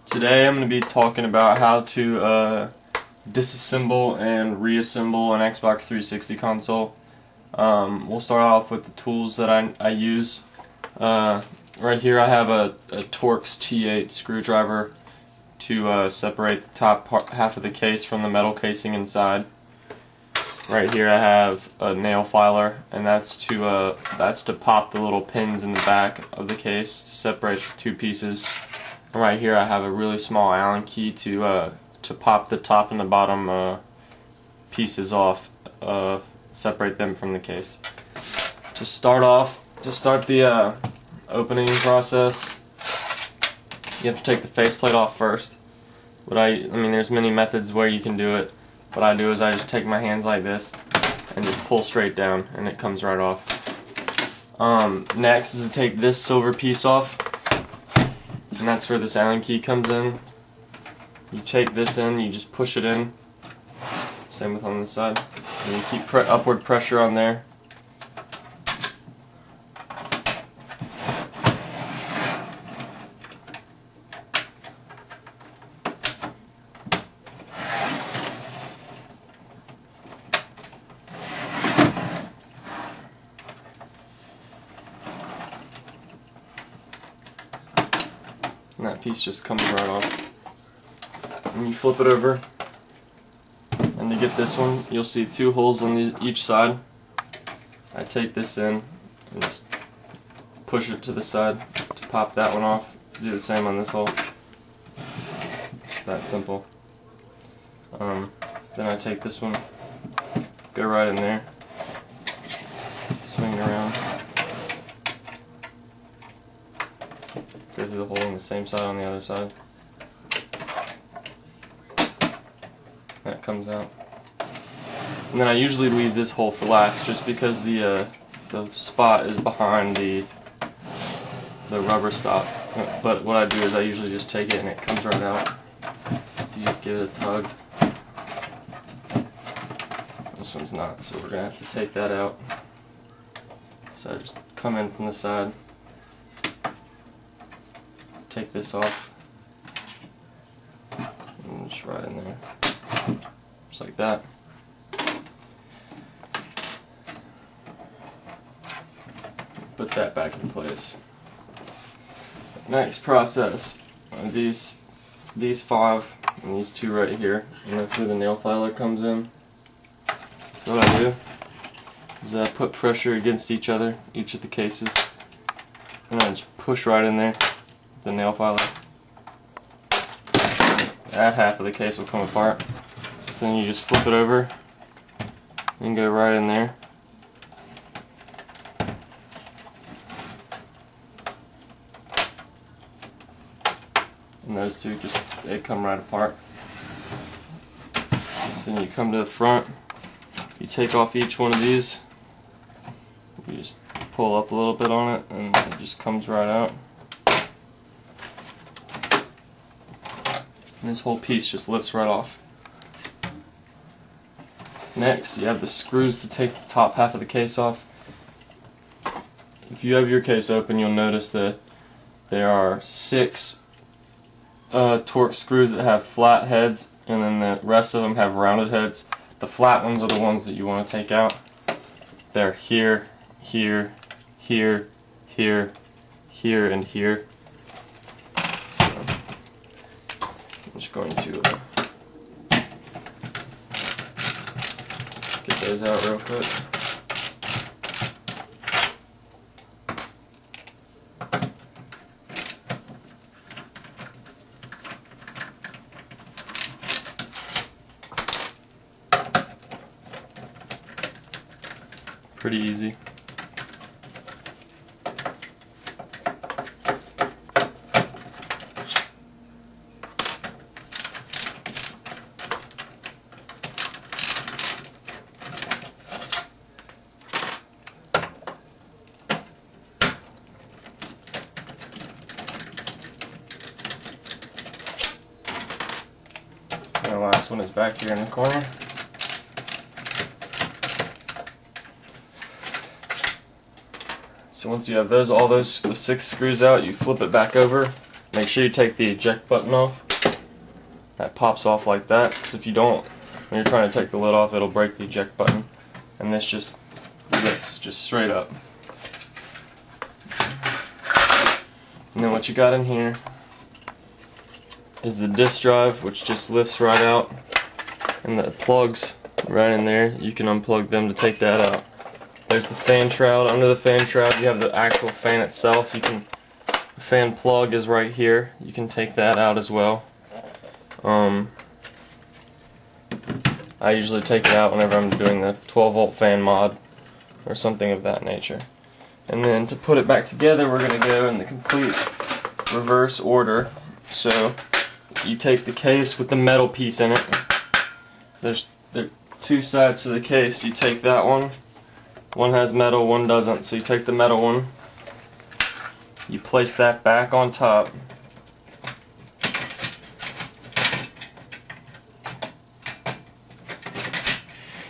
Today I'm going to be talking about how to disassemble and reassemble an Xbox 360 console. We'll start off with the tools that I use. Right here I have a Torx T8 screwdriver to separate the top half of the case from the metal casing inside. Right here I have a nail filer, and that's to pop the little pins in the back of the case to separate the two pieces. Right here I have a really small Allen key to pop the top and the bottom pieces off, separate them from the case. To start the opening process, you have to take the faceplate off first. I mean, there's many methods where you can do it. What I do is I just take my hands like this and just pull straight down, and it comes right off. Next is to take this silver piece off, and that's where this Allen key comes in. You take this in, you just push it in. Same with on this side. And you keep upward pressure on there. And that piece just comes right off. And you flip it over, and to get this one, you'll see two holes on each side. I take this in and just push it to the side to pop that one off. Do the same on this hole. That simple. Then I take this one, go right in there, swing it around, go through the hole on the same side on the other side. That comes out. And then I usually leave this hole for last, just because the spot is behind the rubber stop. But what I do is I usually just take it and it comes right out. You just give it a tug. This one's not, so we're gonna have to take that out. So I just come in from the side, take this off, and just right in there. Just like that. Put that back in place. Next process, these 5 and these 2 right here, and that's where the nail filer comes in. So what I do is I put pressure against each of the cases, and I just push right in there with the nail filer. That half of the case will come apart. So then you just flip it over and go right in there. And those two they come right apart. So then you come to the front, you take off each one of these, you just pull up a little bit on it, and it just comes right out. And this whole piece just lifts right off. Next, you have the screws to take the top half of the case off. If you have your case open, you'll notice that there are 6 Torx screws that have flat heads, and then the rest of them have rounded heads. The flat ones are the ones that you want to take out. They're here, here, here, here, here, and here. So I'm just going to get those out real quick. Pretty easy. The last one is back here in the corner. So once you have all those 6 screws out, you flip it back over, make sure you take the eject button off. That pops off like that, because if you don't, when you're trying to take the lid off, it'll break the eject button. And this just lifts just straight up. And then what you got in here is the disk drive, which just lifts right out, and the plugs right in there. You can unplug them to take that out. There's the fan shroud. Under the fan shroud you have the actual fan itself. The fan plug is right here. You can take that out as well. I usually take it out whenever I'm doing the 12-volt fan mod or something of that nature. And then to put it back together, we're going to go in the complete reverse order. So you take the case with the metal piece in it. There are two sides to the case. You take that one. One has metal, one doesn't. So you take the metal one. You place that back on top.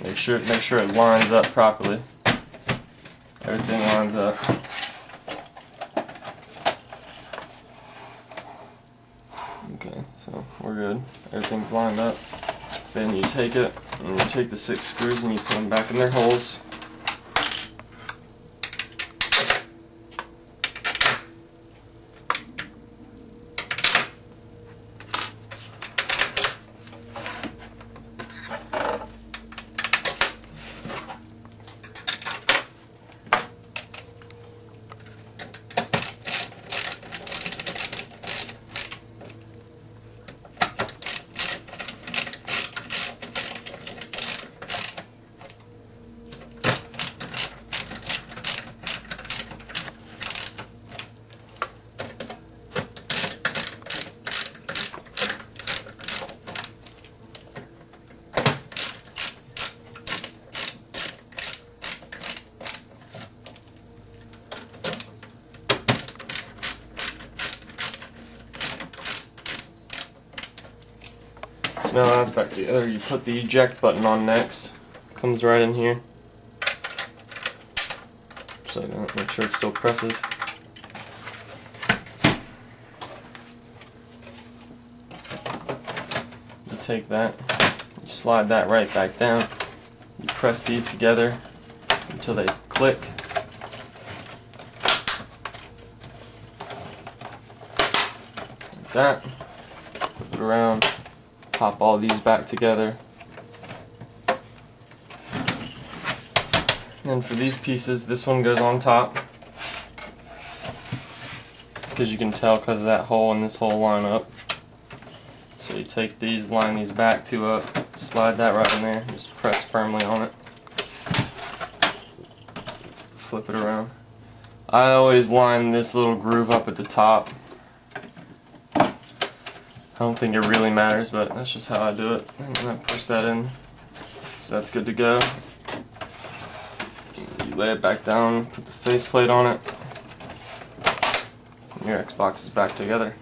Make sure it lines up properly. Everything lines up. Okay, so we're good. Everything's lined up. Then you take it and you take the 6 screws and you put them back in their holes. Now that's back together. You put the eject button on next. Comes right in here. So make sure it still presses. You take that, you slide that right back down. You press these together until they click. Like that. Flip it around. Pop all these back together. And for these pieces, this one goes on top, because you can tell because of that hole and this hole line up. So you take these, line these back to slide that right in there, just press firmly on it. Flip it around. I always line this little groove up at the top. I don't think it really matters, but that's just how I do it. And then I push that in, so that's good to go. You lay it back down, put the faceplate on it, and your Xbox is back together.